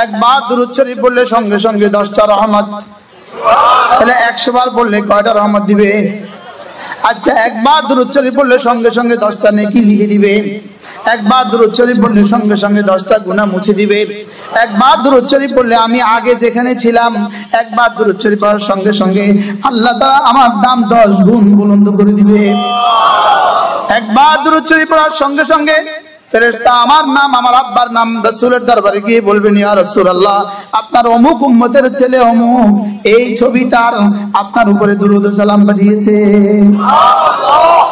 একবার দুরূদ শরীফ পড়লে সঙ্গে সঙ্গে 10টা রহমত। তাহলে 100 বার পড়লে কয়টা রহমত দিবে? আচ্ছা, একবার দুরূদ শরীফ পড়লে সঙ্গে সঙ্গে 10টা নেকি লিখে দিবে। একবার দুরূদ শরীফ পড়লে সঙ্গে সঙ্গে 10টা গুনাহ মুছে দিবে। একবার দুরূদ শরীফ পড়লে আমি আগে যেখানে ছিলাম, একবার দুরূদ শরীফ পড়ার সঙ্গে সঙ্গে আল্লাহ তাআলা আমার নাম 10 গুণ বুলন্দ করে দিবে। একবার দুরূদ শরীফ পড়ার সঙ্গে সঙ্গে ফেরেশতা আমার নাম, আমার আব্বার নাম রাসূলের দরবারে গিয়ে বলবেন, ইয়া রাসূলুল্লাহ, আপনার অমুক উম্মতের ছেলে অমুক এই ছবিটার আপনার উপরে দুরূদ ও সালাম পাঠিয়েছে।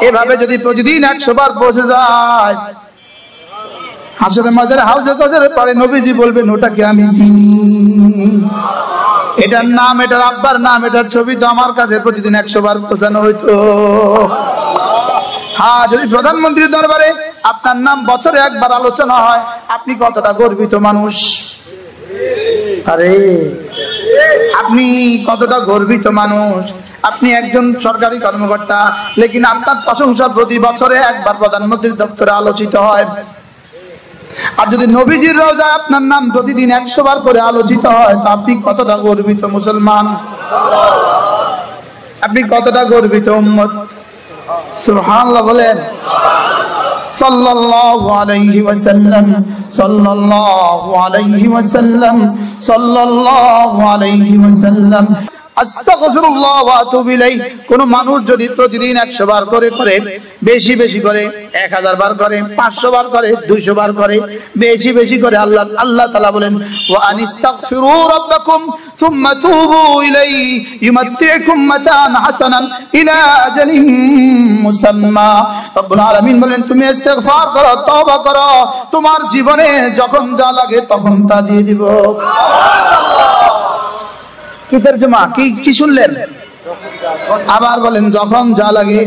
এভাবে যদি প্রতিদিন 100 বার পৌঁছে যায়, হাসরের ময়দানে হাউজে কাউসারের পারে নবীজি বলবেন, ওটাকে আমি চিনি, এটার নাম, এটার আব্বার নাম, এটার ছবি তো আমার কাছে প্রতিদিন 100 বার পৌঁছানো হইতো। হ্যাঁ, যদি প্রধানমন্ত্রীর দরবারে আপনার নাম বছরে একবার আলোচনা হয়, আপনি কতটা গর্বিত মানুষ। আরে আপনি কতটা গর্বিত মানুষ। আপনি একজন সরকারি কর্মকর্তা, লেকিন আপনার প্রশংসা প্রতি বছরে একবার প্রধানমন্ত্রীর দপ্তরে আলোচিত হয়। আর যদি নবীজির রওজায় আপনার নাম প্রতিদিন 100 বার করে আলোচিত হয়, তো আপনি কতটা গর্বিত মুসলমান, আপনি কতটা গর্বিত উম্মত। সুবহানাল্লাহ বলেন। সাল্লাল্লাহু আলাইহি ওয়াসাল্লাম, সাল্লাল্লাহু আলাইহি ওয়াসাল্লাম, সাল্লাল্লাহু আলাইহি ওয়াসাল্লাম। আস্তাগফিরুল্লাহ ওয়া আতুবু ইলাইহি। কোন মানুষ যদি প্রতিদিন 100 বার করে বেশি বেশি করে 1000 বার করে, 500 বার করে, 200 বার করে, বেশি বেশি করে, আল্লাহ তাআলা বলেন, ওয়া আনিস্তাগফিরু রাব্বাকুম সুম্মা তুবু ইলাইহি ইউমাত্তিউকুম মাতান হাসানান ইলা আজালিন মুসাম্মা। রব্বুল আলামিন বলেন, তুমি ইস্তিগফার করো, তওবা করো, তোমার জীবনে যখন যা লাগে তখন তা দিয়ে দিব। কি তরজমা, কি শুনলেন? আবার বলেন, যখন যা লাগে।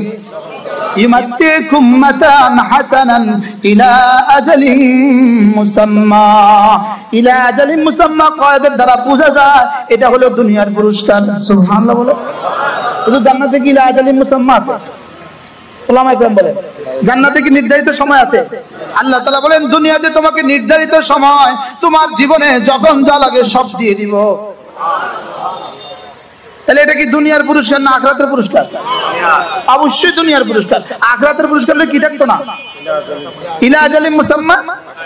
ইউমাত্তিকুম মাতান হাসানান ইলা আজালিন মুসাম্মা। ইলা আজালিন মুসাম্মা কয়দের দ্বারা বোঝা যায় এটা হলো দুনিয়ার পুরস্কার। সুবহানাল্লাহ বলো। শুধু জান্নাতে কি ইলা আজালিন মুসাম্মা আছে? ওলামায়ে কেরাম বলেন, জান্নাতে কি নির্ধারিত সময় আছে? আল্লাহ তাআলা বলেন, দুনিয়াতে তোমাকে নির্ধারিত সময়, তোমার জীবনে যখন যা লাগে সব দিয়ে দিব। তাহলে এটা কি দুনিয়ার পুরস্কার না আখিরাতের পুরস্কার? অবশ্যই দুনিয়ার পুরস্কার। আখিরাতের পুরস্কার হলে কি থাকতো না? ইলা আজালিন মুসাম্মা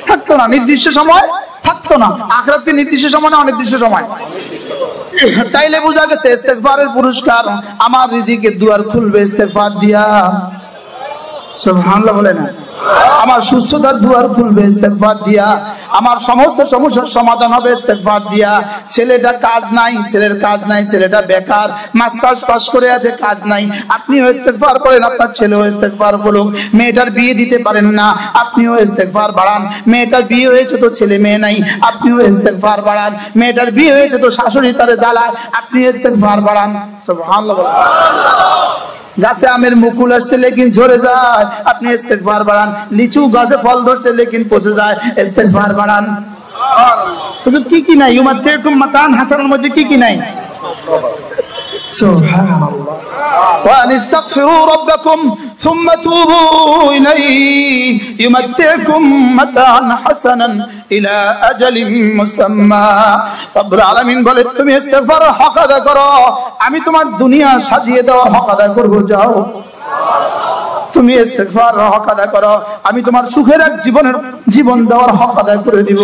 থাকতো না, নির্দিষ্ট সময় থাকতো না। আখিরাতে নির্দিষ্ট সময় না অনির্দিষ্ট সময়। তাইলে বোঝা গেছে ইস্তিগফারের পুরস্কার। আমার রিজিকের দুয়ার খুলবে ইস্তিগফার দিয়া। সুবহানাল্লাহ বলেন। আমার সুস্থতার দুয়ার খুলবে ইস্তিগফার দিয়া। আমার সমস্ত সমস্যার সমাধান হবে ইস্তিগফার দিয়া। ছেলেটা কাজ নাই, ছেলের কাজ নাই, ছেলেটা বেকার, মাস্টার্স পাস করে আছে, কাজ নাই, আপনিও ইস্তিগফার করেন, আপনার ছেলেও ইস্তিগফার করুক। মেয়েটার বিয়ে দিতে পারেন না, আপনিও ইস্তিগফার বাড়ান। মেয়েটার বিয়ে হয়েছে তো ছেলে মেয়ে নাই, আপনিও ইস্তিগফার বাড়ান। মেয়েটার বিয়ে হয়েছে তো শাশুড়ি তারে জ্বালায়, আপনি ইস্তিগফার বাড়ান। সুবহানাল্লাহ। গাছে আমের মুকুল আসছে লেকিন ঝরে যায়, আপনি ইস্তিগফার বাড়ান। লিচু গাছে ফল ধরছে লেকিন পচে যায়, ইস্তিগফার বাড়ান। হুজুর কি কি নাই? ইউমাত্তিকুম মাতান হাসানার মধ্যে কি কি নাই? সুবহানাল্লাহ। ওয়া আনিস্তাগফিরু রাব্বাকুম সুম্মা তুবু ইলাইহি ইউমাত্তিকুম মাতান হাসানান ইলা আজালিন মুসাম্মা। রব্বুল আলামিন বলে, তুমি ইস্তিগফার হক আদায় করো, আমি তোমার দুনিয়া সাজিয়ে দেওয়ার হক আদায় করব। যাও, তুমি ইস্তিগফার হক আদায় করো, আমি তোমার সুখের এক জীবন দেওয়ার হক আদায় করে দিব।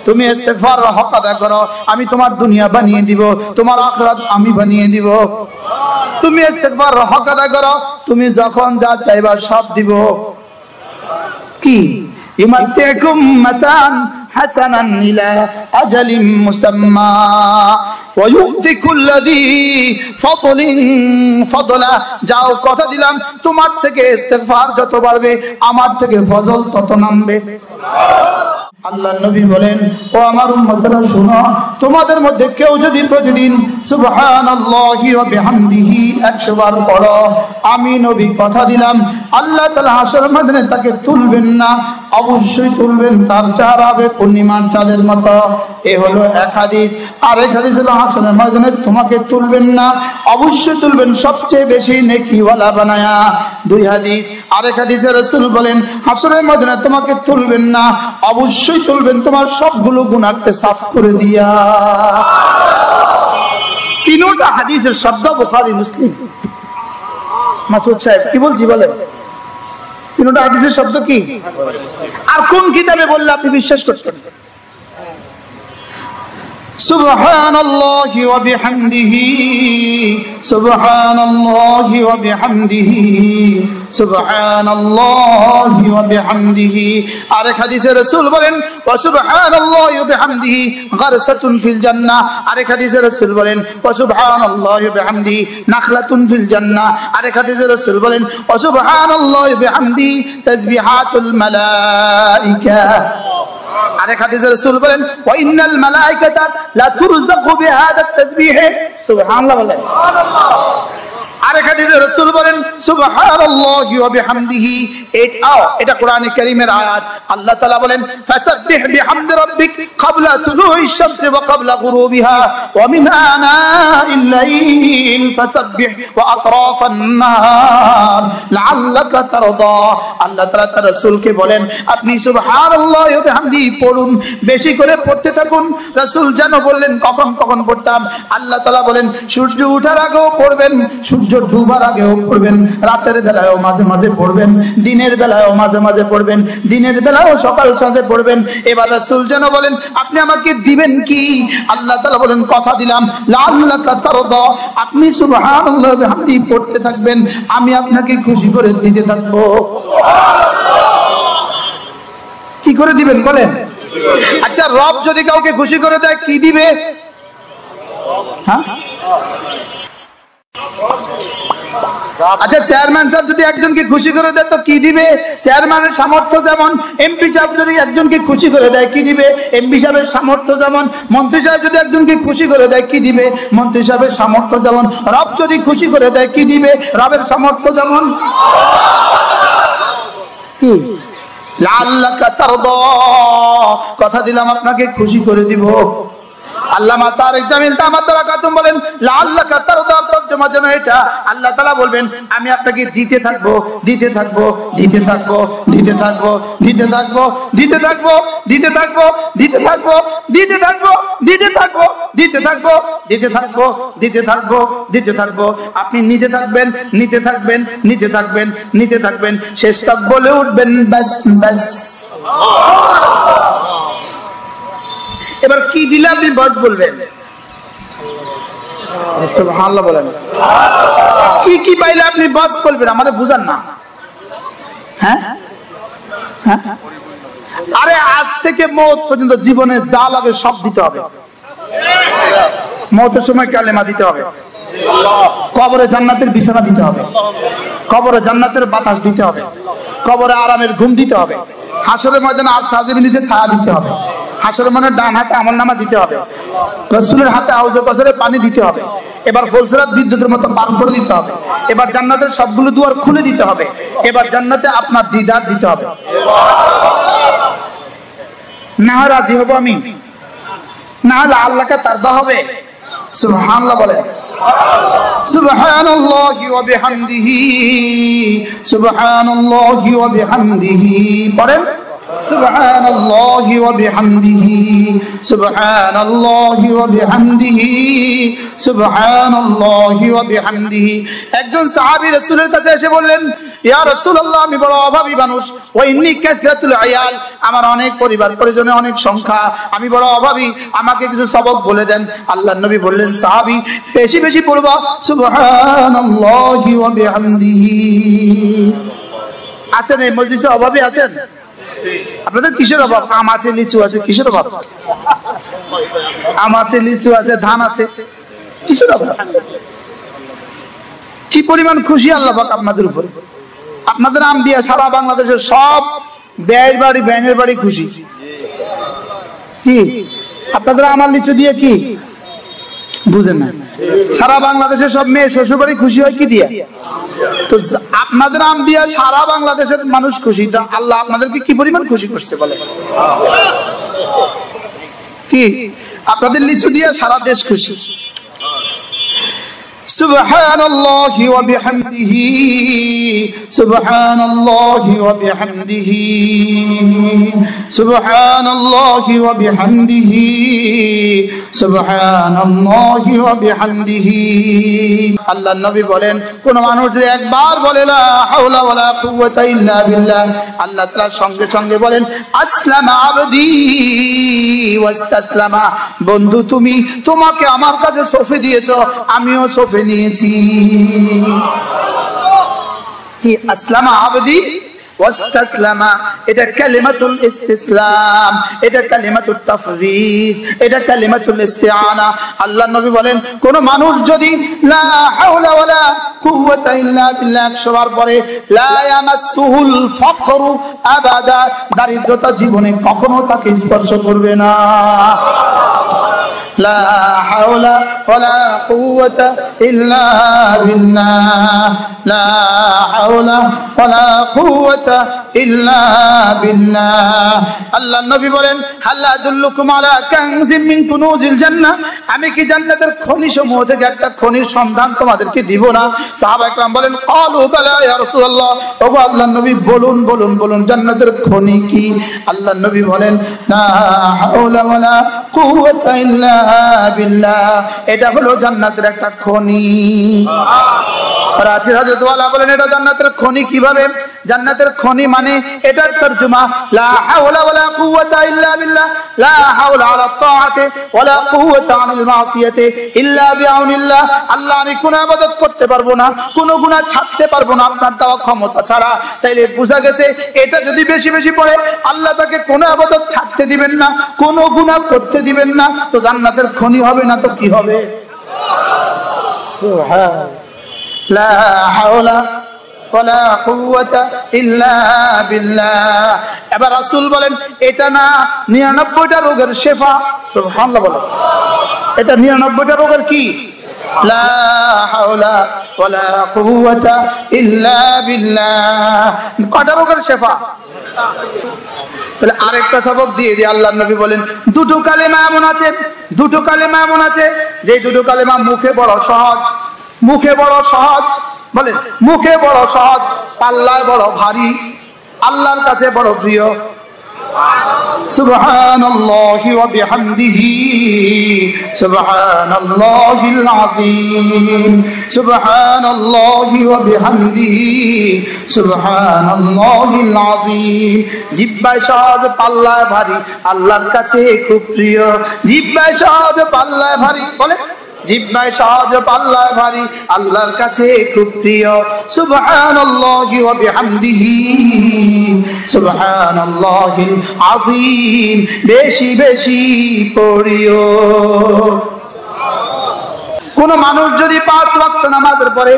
তুমি ইস্তিগফার হক আদায় করো, আমি তোমার দুনিয়া বানিয়ে দিব, তোমার আখিরাত আমি বানিয়ে দিব। তুমি ইস্তিগফার হক আদায় করো, তুমি যখন যা চাইবা সব দিব। কি? ইউমাত্তিকুম মাতান হাসানান ইলা আজালিন মুসাম্মা ওয়া ইউতি কুল্লাযী ফাদলিন ফাদলা। যাও, কথা দিলাম, তোমার থেকে ইস্তিগফার যত বাড়বে আমার থেকে ফজল তত নামবে। আল্লাহর নবী বলেন, ও আমার উম্মতরা শুনো, তোমাদের মধ্যে কেউ যদি প্রতিদিন সুবহানাল্লাহি ওয়া বিহামদিহি 100 বার পড়ো, আমি নবী কথা দিলাম আল্লাহ তাআলা হাসরের ময়দানে তাকে তুলবেন না, অবশ্যই তুলবেন তার চেহারা হবে পূর্ণিমার চাঁদের মতো। এ হলো এক হাদিস। আর এক হাদিস হলো হাসরের ময়দানে তোমাকে তুলবেন না, অবশ্যই তুলবেন সবচেয়ে বেশি নেকিওয়ালা বানায়া। দুই হাদিস। আরেক হাদিসে রাসূল বলেন হাসরের ময়দানে তোমাকে তুলবেন না, অবশ্যই তুলবেন তোমার সবগুলো গুনাহকে সাফ করে দিয়া। তিনটা হাদিসের শব্দ বুখারী মুসলিম। মাসুদ সাহেব কি বলছি বলেন? তিনটা হাদিসের শব্দ কি? আর কোন কিতাবে বললে আপনি বিশ্বাস করতেন? সুবহানাল্লাহি ওয়া বিহামদিহি, সুবহানাল্লাহি ওয়া বিহামদিহি, সুবহানাল্লাহি ওয়া বিহামদিহি। আরেক হাদিসে রাসূল বলেন ওয়া সুবহানাল্লাহি ওয়া বিহামদিহি গারসাতুন ফিল জান্নাহ। আরেক হাদিসে রাসূল বলেন ওয়া সুবহানাল্লাহি ওয়া বিহামদিহি নাখলাতুন ফিল জান্নাহ। আরেক হাদিসে রাসূল বলেন ওয়া সুবহানাল্লাহি ওয়া বিহামদিহি তাসবিহাতুল মালায়েকা। আরেক হাদিসে রাসূল বলেন ওয়া ইন্নাল মালায়েকাতা লা তুরযাকু বিহাদা তাসবিহ। সুবহানাল্লাহ বলেন। আরেক হাদিসে রাসূল বলেন সুবহানাল্লাহি ওয়া বিহামদিহি। এটা কোরআনে কারীমের আয়াত। আল্লাহ তাআলা বলেন ফাসাব্বিহ বিহামদি রাব্বিক ক্বাবলা তুলুইশ শামসি ওয়া ক্বাবলা গুরুবিহা ওয়া মিন আনাইল লাইল ফাসাব্বিহ ওয়া আতরাফান নাহার লাআল্লাকা তারদা। আল্লাহ তাআলা তার রাসূলকে বলেন আপনি সুবহানাল্লাহি ওয়া বিহামদিহি পড়ুন, বেশি করে পড়তে থাকুন। রাসূল জানো বললেন কখন কখন পড়তাম? আল্লাহ তাআলা বলেন সূর্য ওঠার আগেও পড়বেন, সূর্য ডুবার আগেও পড়বেন, রাতের বেলায়ও মাঝে মাঝে পড়বেন, দিনের বেলায়ও মাঝে মাঝে পড়বেন, দিনের বেলায়ও সকাল সাঁঝে পড়বেন। এবার রাসূল যেন বলেন আপনি আমাকে দিবেন কি? আল্লাহ তাআলা বলেন কথা দিলাম লাআল্লাকা তারদা। আপনি সুবহানাল্লাহি ওয়া বিহামদিহি পড়তে থাকবেন, আমি আপনাকে খুশি করে দিতে থাকব। কি করে দিবেন বলেন? আচ্ছা রব যদি কাউকে খুশি করে দেয় কি দিবে? হ্যাঁ আচ্ছা চেয়ারম্যান সাহেব যদি একজনকে খুশি করে দেয় তো কি দিবে? চেয়ারম্যানের সামর্থ্য যেমন, এমপি সাহেব যদি একজনকে খুশি করে দেয় কি দিবে? এমপি সাহেবের সামর্থ্য যেমন। মন্ত্রী সাহেব যদি একজনকে খুশি করে দেয় কি দিবে? মন্ত্রী সাহেবের সামর্থ্য যেমন। রব যদি খুশি করে দেয় কি দিবে? রবের সামর্থ্য যেমন। কি লাআল্লাকা তারদা, কথা দিলাম আপনাকে খুশি করে দিব। আল্লামা তারেক জামিল দামাতুল্লাহ কাতুম বলেন লাআল্লাকা তারদা তরজমা যেন এটা আল্লাহ তাআলা বলবেন আমি আপনাকে দিতে থাকবো, দিতে থাকবো, দিতে থাকবো, দিতে থাকবো, দিতে থাকবো, দিতে থাকবো, দিতে থাকবো, দিতে থাকবো, দিতে থাকবো, দিতে থাকবো, দিতে থাকবো, দিতে থাকবো, দিতে থাকবো, দিতে থাকবো। আপনি নিতে থাকবেন, নিতে থাকবেন, নিতে থাকবেন, নিতে থাকবেন, শেষ তক বলে উঠবেন বাস বাস। এবার কি দিলে আপনি বাস বলবেন? সুবহানাল্লাহ বলেন। কি কি পাইলে আপনি বাস বলবেন? আমাদের বুঝান না। হ্যাঁ হ্যাঁ আরে আজ থেকে মওত পর্যন্ত জীবনে যা লাগে সব দিতে হবে। মওতের সময় কালেমা দিতে হবে, কবরে জান্নাতের বিছানা দিতে হবে, কবরে জান্নাতের বাতাস দিতে হবে, কবরে আরামের ঘুম দিতে হবে, হাসরের ময়দানে আর সাহায্যের নিচে ছায়া দিতে হবে, হাসরের ময়দানে ডান হাতে আমলনামা দিতে হবে, রাসূলের হাতে হাউজে কাউসারের পানি দিতে হবে, এবার ফুলসিরাত বিদ্যুতের মতো পার করে দিতে হবে, এবার জান্নাতের সবগুলো দুয়ার খুলে দিতে হবে, এবার জান্নাতে আপনার দিদার দিতে হবে। না হয় রাজি হব আমি, না হলে আল্লাহকে তারদা হবে। সুবহানাল্লাহ বলেন। সুবহানাল্লাহি ওয়া বিহামদিহি, সুবহানাল্লাহি ওয়া বিহামদিহি পড়েন। সুবহানাল্লাহি ওয়া বিহামদিহি, সুবহানাল্লাহি ওয়া বিহামদিহি, সুবহানাল্লাহি ওয়া বিহামদিহি। একজন সাহাবী রাসূলের কাছে এসে বললেন ইয়া রাসূলুল্লাহ আমি বড় অভাবী মানুষ, ওয়া ইন্নী কাসরাতুল আয়াল, আমার অনেক পরিবার পরিজনে অনেক সংখ্যা, আমি বড় অভাবী, আমাকে কিছু সবক বলে দেন। আল্লাহর নবী বললেন সাহাবী বেশি বেশি পড়বা সুবহানাল্লাহি ওয়া বিহামদিহি। আছেন এই মজলিসে অভাবী আছেন? আপনাদের কিসের অভাব? আম আছে, লিচু আছে, কিসের অভাব? আম আছে, লিচু আছে, ধান আছে, কিসের অভাব? কি পরিমাণ খুশি আল্লাহ পাক আপনাদের উপর। আপনাদের আম দিয়ে সারা বাংলাদেশের সব ব্যয়ের বাড়ি ব্যানের বাড়ি খুশি। কি আপনাদের আমার লিচু দিয়ে কি বুঝেন না? সারা বাংলাদেশের সব মেয়ে শ্বশুর বাড়ি খুশি হয় কি দিয়ে? তো আপনাদের আম দিয়া সারা বাংলাদেশের মানুষ খুশি, তো আল্লাহ আপনাদেরকে কি পরিমাণ খুশি করছে বলে? কি আপনাদের লিচু দিয়া সারা দেশ খুশি। সুবহানাল্লাহি ওয়া বিহামদিহি, সুবহানাল্লাহি ওয়া বিহামদিহি, সুবহানাল্লাহি ওয়া বিহামদিহি, সুবহানাল্লাহি ওয়া বিহামদিহি। আল্লাহর নবী বলেন, কোন মানুষ যদি একবার বলে লা হাওলা ওয়ালা কুওয়াতা ইল্লা বিল্লাহ, আল্লাহ তাআলা সঙ্গে সঙ্গে বলেন আসলামা আবদি ওয়াস্তাসলামা, বন্ধু তুমি তোমাকে আমার কাছে সঁপে দিয়েছো, আমিও সঁপে নিয়েছি। কি আসলামা আবদি ওয়াস্তাসলামা, এটা কালিমাতুল ইসতিসলাম, এটা কালিমাতুত তাফওয়িজ, এটা কালিমাতুল ইস্তিআনা। আল্লাহর নবী বলেন, কোন মানুষ যদি লা হাওলা ওয়ালা কুওয়াতা ইল্লা বিল্লাহ 100 বার পরে, লা ইয়ামাসসুহুল ফাকরু আবাদা, দারিদ্রতা জীবনে কখনো তাকে স্পর্শ করবে না। লা হাওলা ওয়ালা কুওয়াতা ইল্লা বিল্লাহ, লা হাওলা ওয়ালা কুওয়াতা ইল্লা বিল্লাহ। আল্লাহর নবী বলেন, হাল আদুল্লুকুম আলা কানজিম মিন কুনুজিল জান্নাহ, আমি কি জান্নাতের খনি সমূহ থেকে একটা খনির সন্ধান তোমাদেরকে দিব না? সাহাবায়ে কেরাম বলেন, ক্বালু বালা ইয়া রাসূলুল্লাহ, ওগো আল্লাহর নবী বলুন বলুন বলুন জান্নাতের খনি কি? আল্লাহর নবী বলেন, লা হাওলা ওয়ালা কুওয়াতা ইল্লা বিল্লাহ, এটা হলো জান্নাতের একটা খনি। রাজি হযরত ওয়ালা বলেন, এটা জান্নাতের খনি কিভাবে? জান্নাতের খনি মানে এটার তরজমা লা হাওলা ওয়ালা কুওয়াতা ইল্লা বিল্লাহ, লা হাওলা আলা তাআতি ওয়ালা কুওয়াতা আনিল মাসিয়াতি ইল্লা বিআউনিল্লাহ। আল্লাহ আমি কোন ইবাদত করতে পারবো না, কোন গুনাহ ছাড়তে পারবো না আপনার দেওয়া ক্ষমতা ছাড়া। তাইলে বোঝা গেছে এটা যদি বেশি বেশি পড়ে আল্লাহ তাকে কোন ইবাদত ছাড়তে দিবেন না, কোন গুনাহ করতে দিবেন না, তো জান্নাতের খনি হবে না তো কি হবে? সুবহান লা হাওলা ওয়ালা কুওয়াতা ইল্লা বিল্লাহ। এবার রাসূল বলেন, এটা না 99টা রোগের শিফা। সুবহানাল্লাহ বলেন, এটা 99টা রোগের কি? লা হাওলা ওয়ালা কুওয়াতা ইল্লা বিল্লাহ। কয়টা রোগের শিফা? তাহলে আরেকটা সবক দিয়ে দিয়ে আল্লাহর নবী বলেন, দুটো কালেমা এমন আছে, দুটো কালেমা এমন আছে যে দুটো কালেমা মুখে বড় সহজ, মুখে বড় সহজ, বলেন মুখে বড় সহজ, পাল্লায় বড় ভারী, আল্লাহর কাছে বড় প্রিয়। সুবহানাল্লাহি ওয়া বিহামদিহি, সুবহানাল্লাহিল আযীম, সুবহানাল্লাহি ওয়া বিহামদিহি, সুবহানাল্লাহিল আযীম। জিহ্বায় সহজ, পাল্লায় ভারী, আল্লাহর কাছে খুব প্রিয়। জিহ্বায় সহজ, পাল্লায় ভারী, বলে জিহ্বায় সহজ, পাল্লায় ভারী, আল্লাহর কাছে খুব প্রিয়। সুবহানাল্লাহি ওয়া বিহামদিহি, সুবহানাল্লাহিল আযীম, বেশি বেশি পড়িও। কোন মানুষ যদি 5 ওয়াক্ত নামাজের পরে,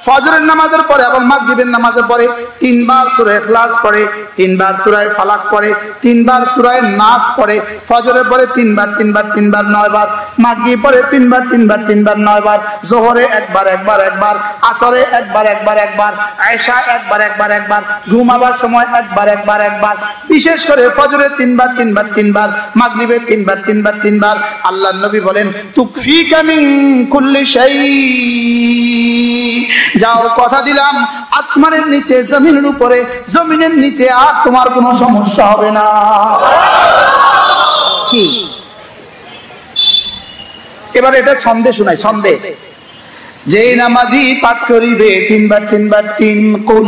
ফজরের নামাজের পরে এবং মাগরিবের নামাজের পরে 3 বার সূরা ইখলাস পড়ে, 3 বার সূরা ফালাক পড়ে, 3 বার সূরা নাস পড়ে, ফজরের পরে 3 বার 3 বার 3 বার 9 বার, মাগরিব পরে 3 বার 3 বার 3 বার 9 বার, যোহরে একবার একবার একবার, আসরে একবার একবার একবার, আয়েশা একবার একবার একবার, ঘুমাবার সময় একবার একবার একবার, বিশেষ করে ফজরে 3 বার 3 বার 3 বার, মাগরিবে 3 বার 3 বার 3 বার। আল্লাহর নবী বলেন, তুকফিকা মিন কুল্লি শাই, যাও কথা দিলাম আসমানের নিচে, জমিনের উপরে, জমিনের নিচে আর তোমার কোনো সমস্যা হবে না। কি এবার এটা ছন্দে শোনাই, ছন্দে। যেই নামাজি পাঠ করিবে 3 বার 3 বার 3 কুল,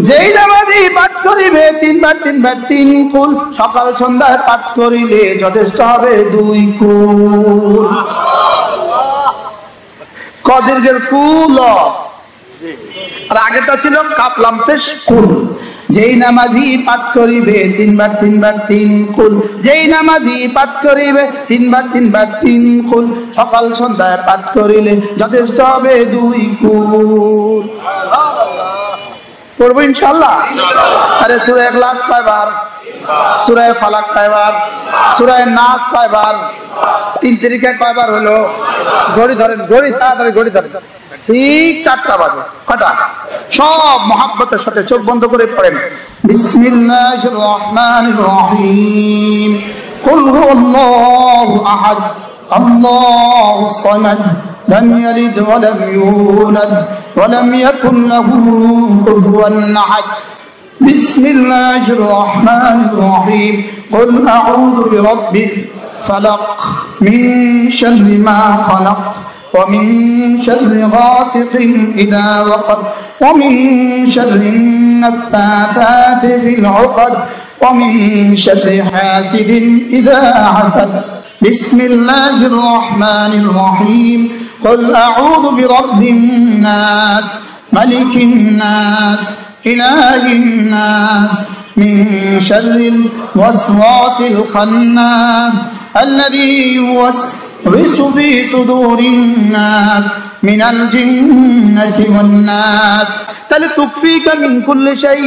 যেই নামাজি পাঠ করিবে 3 বার 3 বার 3 কুল, সকাল সন্ধ্যায় পাঠ করিলে যথেষ্ট হবে 2 কুল। কদীর্ঘের কুল, আর আগেটা ছিল কাপলাম পেশ কুল। যেই নামাজি পাঠ করিবে 3 বার 3 বার 3 কুল, যেই নামাজি পাঠ করিবে 3 বার 3 বার 3 কুল, সকাল সন্ধ্যায় পাঠ করিলে যথেষ্ট হবে 2 কুল। পড়বো ইনশাআল্লাহ। আরে সূরা ইখলাস কয়বার, সূরা ফালাক কয়বার, সূরা নাস কয়বার, 3 তারিখে কয়বার হলো? ঘড়ি ধরেন, ঘড়ি তাড়াতাড়ি ঘড়ি ধরেন, ঠিক 4টা বাজে। কটা? সব মহাব্বতের সাথে চোখ বন্ধ করে পড়েন বিসমিল্লাহির রহমানির রহিম। কুল হুয়াল্লাহু আহাদ আল্লাহুস সামাদ لم يلد ولم يولد ولم يكن له كفوا أحد بسم الله الرحمن الرحيم قل أعوذ برب الفلق من شر ما خلق ومن شر غاسق إذا وقب ومن شر النفاثات في العقد ومن شر حاسد إذا حسد بسم الله الرحمن الرحيم قل أعوذ برب الناس ملك الناس إله الناس من شر الوسواس الخناس الذي يوسوس في صدور الناس من الجنة والناس তাহলে তুকফিকা মিন কুল্লি শাই,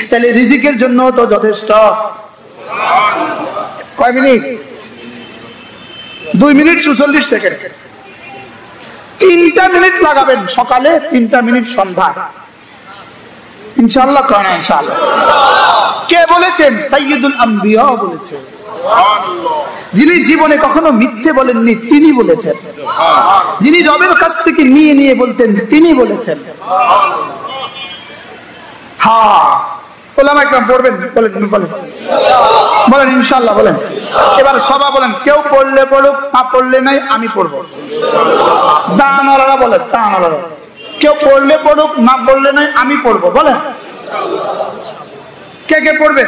তাহলে রিজিকের জন্য তো যথেষ্ট। কয় মিনিট? 2 minute 46 second. 3টা মিনিট লাগাবেন সকালে, 3টা মিনিট সন্ধ্যা, ইনশাআল্লাহ। কারণ ইনশাআল্লাহ কে বলেছেন? সাইয়্যিদুল আম্বিয়া বলেছেন। যিনি জীবনে কখনো মিথ্যে বলেননি তিনি বলেছেন। যিনি রবের কাছ থেকে নিয়ে নিয়ে বলতেন তিনি বলেছেন। হ্যাঁ, ওলামা একরাম পড়বেন, বলেন বলেন বলেন ইনশাআল্লাহ বলেন। এবার সবাই বলেন, কেউ পড়লে পড়ুক, না পড়লে নাই, আমি পড়বো। দানওয়ালারা বলেন, দানওয়ালারা কেউ পড়লে পড়ুক, না পড়লে নাই, আমি পড়বো। বলেন কে কে পড়বে?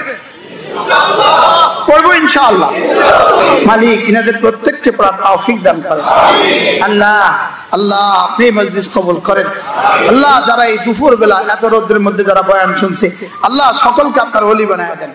পড়বো ইনশাআল্লাহ। মালিক ইনাদের প্রত্যেককে পড়ার তৌফিক দান করেন। আল্লাহ আল্লাহ আপনি মজলিস কবুল করেন। আল্লাহ যারা এই দুপুর বেলা এত রোদের মধ্যে যারা বয়ান শুনছে, আল্লাহ সকলকে আপনার ওলি বানায় দেন।